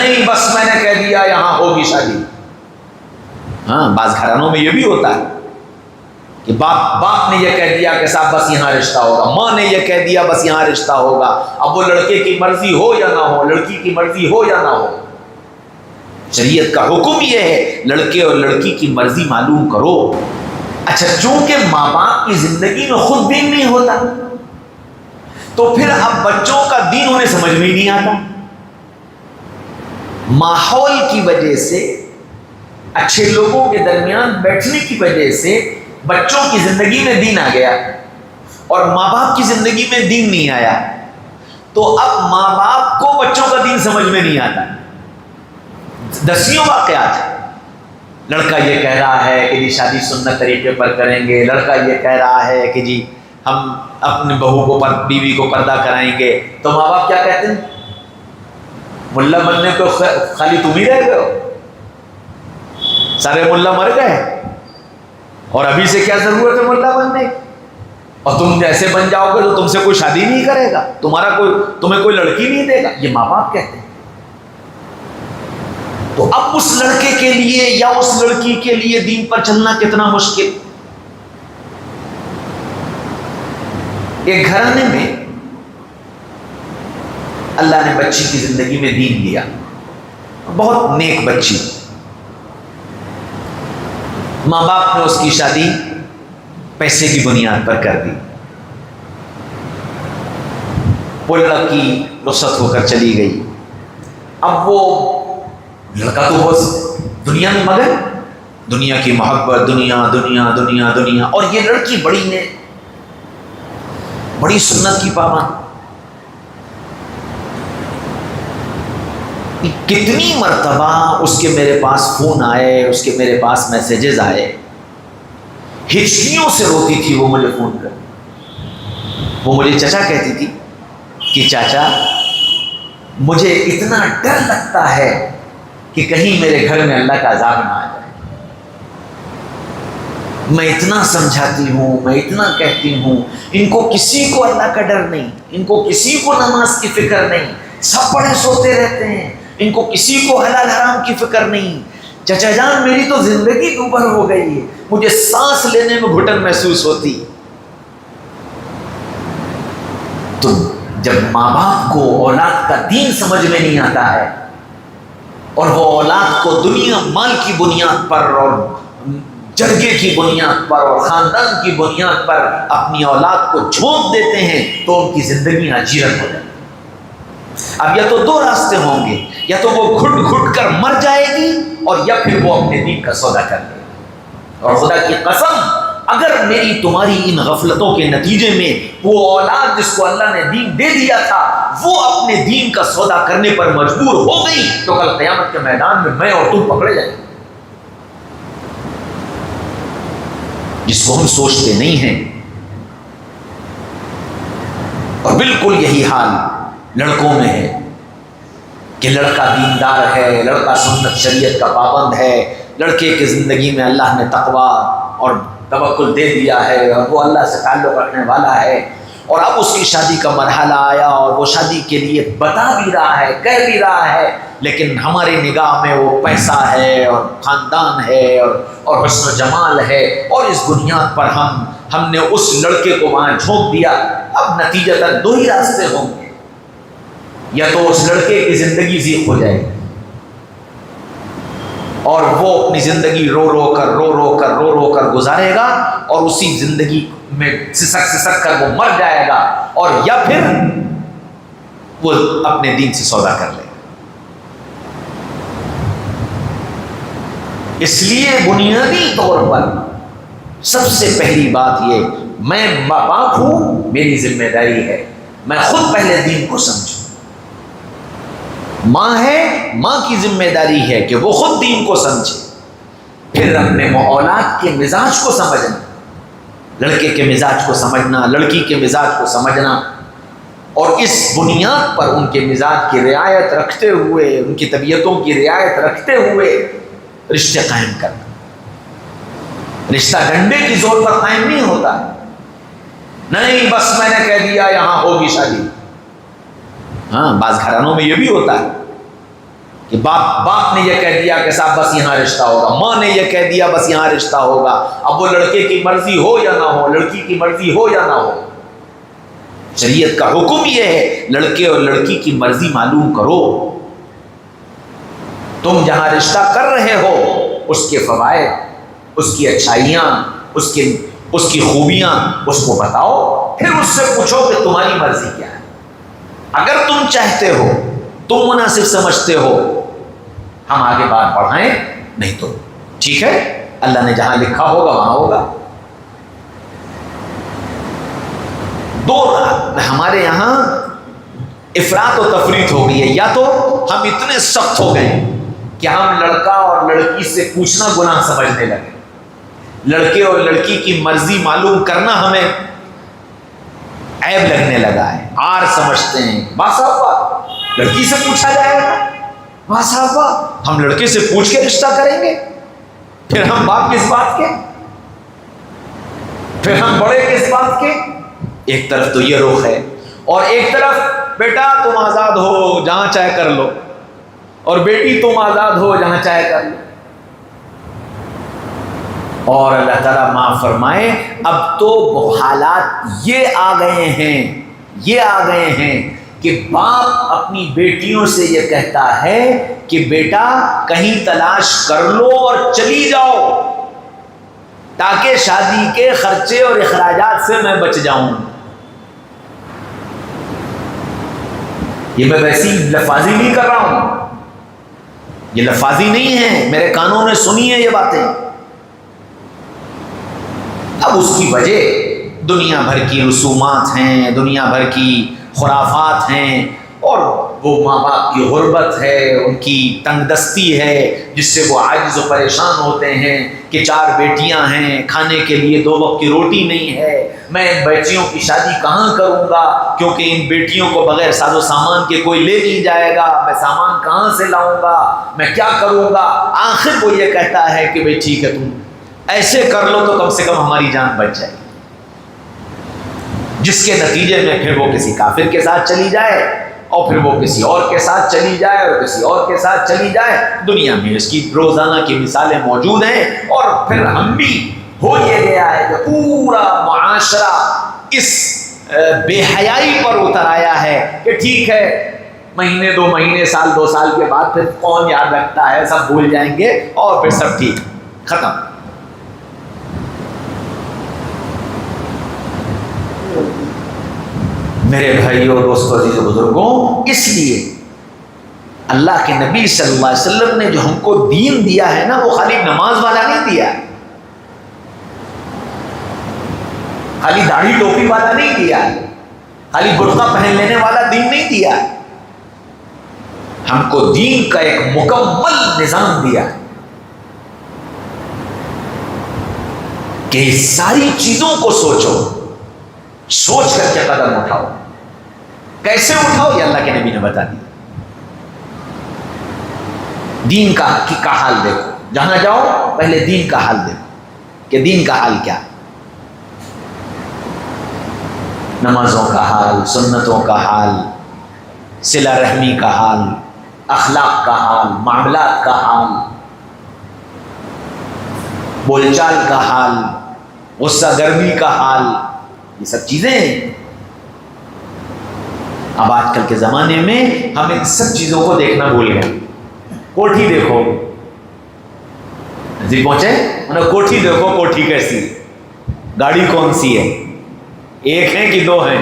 نہیں بس میں نے کہہ دیا یہاں ہوگی شادی. ہاں بعض گھرانوں میں یہ بھی ہوتا ہے کہ باپ نے یہ کہہ دیا کہ صاحب بس یہاں رشتہ ہوگا، ماں نے یہ کہہ دیا بس یہاں رشتہ ہوگا. اب وہ لڑکے کی مرضی ہو یا نہ ہو، لڑکی کی مرضی ہو یا نہ ہو، شریعت کا حکم یہ ہے لڑکے اور لڑکی کی مرضی معلوم کرو. اچھا چونکہ ماں باپ کی زندگی میں خود دین نہیں ہوتا تو پھر اب بچوں کا دین انہیں سمجھ میں ہی نہیں آتا. ماحول کی وجہ سے، اچھے لوگوں کے درمیان بیٹھنے کی وجہ سے بچوں کی زندگی میں دین آ گیا اور ماں باپ کی زندگی میں دین نہیں آیا، تو اب ماں باپ کو بچوں کا دین سمجھ میں نہیں آتا. دسیوں واقعات، لڑکا یہ کہہ رہا ہے کہ جی شادی سنت طریقے پر کریں گے، لڑکا یہ کہہ رہا ہے کہ جی ہم اپنے بہو کو بیوی کو پردہ کرائیں گے، تو ماں باپ کیا کہتے ہیں؟ ملا بننے کو خالی تم ہی رہ گئے ہو، سارے ملا مر گئے اور ابھی سے کیا ضرورت ہے ملا بننے، اور تم جیسے بن جاؤ گے تو تم سے کوئی شادی نہیں کرے گا، تمہیں کوئی لڑکی نہیں دے گا، یہ ماں باپ کہتے ہیں. تو اب اس لڑکے کے لیے یا اس لڑکی کے لیے دین پر چلنا کتنا مشکل. ایک گھرانے میں اللہ نے بچی کی زندگی میں دین دیا، بہت نیک بچی، ماں باپ نے اس کی شادی پیسے کی بنیاد پر کر دی. وہ لڑکی رخصت ہو کر چلی گئی. اب وہ لڑکا تو بس دنیا میں مگن، دنیا کی محبت، دنیا دنیا دنیا دنیا، اور یہ لڑکی بڑی سنت کی پابند. کتنی مرتبہ اس کے میرے پاس فون آئے، اس کے میرے پاس میسیجز آئے، ہچکیوں سے روتی تھی وہ مجھے فون کر. وہ مجھے چچا کہتی تھی کہ چاچا مجھے اتنا ڈر لگتا ہے کہ کہیں میرے گھر میں اللہ کا عذاب نہ آ جائے. میں اتنا سمجھاتی ہوں، میں اتنا کہتی ہوں، ان کو کسی کو اللہ کا ڈر نہیں، ان کو کسی کو نماز کی فکر نہیں، سب پڑے سوتے رہتے ہیں، ان کو کسی کو حلال حرام کی فکر نہیں. چچا جان میری تو زندگی دوبھر ہو گئی ہے، مجھے سانس لینے میں گھٹن محسوس ہوتی. تو جب ماں باپ کو اولاد کا دین سمجھ میں نہیں آتا ہے اور وہ اولاد کو دنیا مال کی بنیاد پر اور جرگے کی بنیاد پر اور خاندان کی بنیاد پر اپنی اولاد کو جھونک دیتے ہیں تو ان کی زندگی ناجیرن ہو جاتی. اب یا تو دو راستے ہوں گے، یا تو وہ گھٹ گھٹ کر مر جائے گی اور یا پھر وہ اپنے دین کا سودا کر لے گی. اور خدا کی قسم اگر میری تمہاری ان غفلتوں کے نتیجے میں وہ اولاد جس کو اللہ نے دین دے دیا تھا وہ اپنے دین کا سودا کرنے پر مجبور ہو گئی تو کل قیامت کے میدان میں اور تم پکڑے جائیں گے. جس کو ہم سوچتے نہیں ہیں. اور بالکل یہی حال لڑکوں میں ہے کہ لڑکا دیندار ہے، لڑکا سنت شریعت کا پابند ہے، لڑکے کی زندگی میں اللہ نے تقویٰ اور توکل دے دیا ہے اور وہ اللہ سے تعلق رکھنے والا ہے، اور اب اس کی شادی کا مرحلہ آیا اور وہ شادی کے لیے بتا بھی رہا ہے، کہہ بھی رہا ہے، لیکن ہماری نگاہ میں وہ پیسہ ہے اور خاندان ہے اور حسن و جمال ہے، اور اس بنیاد پر ہم نے اس لڑکے کو وہاں جھونک دیا. اب نتیجتاً دو ہی راستے ہوں گے، یا تو اس لڑکے کی زندگی ضیق ہو جائے گی اور وہ اپنی زندگی رو رو کر گزارے گا اور اسی زندگی میں سسک کر وہ مر جائے گا، اور یا پھر وہ اپنے دین سے سودا کر لے گا. اس لیے بنیادی طور پر سب سے پہلی بات یہ، میں باپ ہوں، میری ذمہ داری ہے میں خود پہلے دین کو سمجھوں. ماں ہے، ماں کی ذمہ داری ہے کہ وہ خود دین کو سمجھے، پھر اپنے اولاد کے مزاج کو سمجھنا، لڑکے کے مزاج کو سمجھنا، لڑکی کے مزاج کو سمجھنا، اور اس بنیاد پر ان کے مزاج کی رعایت رکھتے ہوئے، ان کی طبیعتوں کی رعایت رکھتے ہوئے رشتے قائم کرنا. رشتہ ڈنڈے کی زور پر قائم نہیں ہوتا. نہیں بس میں نے کہہ دیا یہاں ہوگی شادی. ہاں بعض گھرانوں میں یہ بھی ہوتا ہے کہ باپ نے یہ کہہ دیا کہ صاحب بس یہاں رشتہ ہوگا، ماں نے یہ کہہ دیا بس یہاں رشتہ ہوگا، اب وہ لڑکے کی مرضی ہو یا نہ ہو، لڑکی کی مرضی ہو یا نہ ہو، شریعت کا حکم یہ ہے لڑکے اور لڑکی کی مرضی معلوم کرو۔ تم جہاں رشتہ کر رہے ہو اس کے فوائد، اس کی اچھائیاں، اس کی خوبیاں اس کو بتاؤ، پھر اس سے پوچھو کہ تمہاری مرضی کیا ہے۔ اگر تم چاہتے ہو، تم مناسب سمجھتے ہو، ہم آگے بات بڑھائیں، نہیں تو ٹھیک ہے، اللہ نے جہاں لکھا ہوگا وہاں ہوگا۔ ہمارے یہاں افراط و تفریط ہو گئی ہے، یا تو ہم اتنے سخت ہو گئے کہ ہم لڑکا اور لڑکی سے پوچھنا گناہ سمجھنے لگے، لڑکے اور لڑکی کی مرضی معلوم کرنا ہمیں عیب لگنے لگا ہے، عار سمجھتے ہیں۔ باصافہ لڑکی سے پوچھا جائے گا، باصافہ ہم لڑکے سے پوچھ کے رشتہ کریں گے، پھر ہم باپ کس بات کے، پھر ہم بڑے کس بات کے۔ ایک طرف تو یہ رخ ہے، اور ایک طرف بیٹا تم آزاد ہو جہاں چاہے کر لو، اور بیٹی تم آزاد ہو جہاں چاہے کر لو۔ اور اللہ تعالیٰ معاف فرمائے، اب تو حالات یہ آ گئے ہیں کہ باپ اپنی بیٹیوں سے یہ کہتا ہے کہ بیٹا کہیں تلاش کر لو اور چلی جاؤ تاکہ شادی کے خرچے اور اخراجات سے میں بچ جاؤں۔ یہ میں ویسی لفاظی نہیں کر رہا ہوں، یہ لفاظی نہیں ہے، میرے کانوں نے سنی ہے یہ باتیں۔ اب اس کی وجہ دنیا بھر کی رسومات ہیں، دنیا بھر کی خرافات ہیں، اور وہ ماں باپ کی غربت ہے، ان کی تنگ دستی ہے جس سے وہ عاجز و پریشان ہوتے ہیں کہ 4 بیٹیاں ہیں، کھانے کے لیے 2 وقت کی روٹی نہیں ہے، میں ان بیٹیوں کی شادی کہاں کروں گا کیونکہ ان بیٹیوں کو بغیر ساز و سامان کے کوئی لے نہیں جائے گا، میں سامان کہاں سے لاؤں گا، میں کیا کروں گا۔ آخر وہ یہ کہتا ہے کہ بھئی ٹھیک ہے تم ایسے کر لو تو کم سے کم ہماری جان بچ جائے، جس کے نتیجے میں پھر وہ کسی کافر کے ساتھ چلی جائے، اور پھر وہ کسی اور کے ساتھ چلی جائے، اور کسی اور کے ساتھ چلی جائے۔ دنیا میں اس کی روزانہ کی مثالیں موجود ہیں، اور پھر ہم بھی ہو یہ گیا ہے کہ پورا معاشرہ اس بے حیائی پر اتر آیا ہے کہ ٹھیک ہے مہینے 2 مہینے، سال 2 سال کے بعد پھر کون یاد رکھتا ہے، سب بھول جائیں گے اور پھر سب ٹھیک، ختم۔ میرے بھائیوں، دوستوں، عزیز و بزرگوں، اس لیے اللہ کے نبی صلی اللہ علیہ وسلم نے جو ہم کو دین دیا ہے نا، وہ خالی نماز والا نہیں دیا، خالی داڑھی ٹوپی والا نہیں دیا، خالی برقع پہن لینے والا دین نہیں دیا، ہم کو دین کا ایک مکمل نظام دیا کہ ساری چیزوں کو سوچو، سوچ کر کے قدم اٹھاؤ۔ کیسے اٹھاؤ یہ اللہ کے نبی نے بتا دیا۔ دین کا حال دیکھو، جہاں جاؤ پہلے دین کا حال دیکھو کہ دین کا حال کیا، نمازوں کا حال، سنتوں کا حال، صلہ رحمی کا حال، اخلاق کا حال، معاملات کا حال، بول چال کا حال، غصہ گرمی کا حال، یہ سب چیزیں ہیں۔ اب آج کل کے زمانے میں ہم ان سب چیزوں کو دیکھنا بھول گئے۔ کوٹھی دیکھو، جی پہنچے کوٹھی دیکھو، کوٹھی کیسی، گاڑی کون سی ہے، 1 ہے کہ 2 ہیں،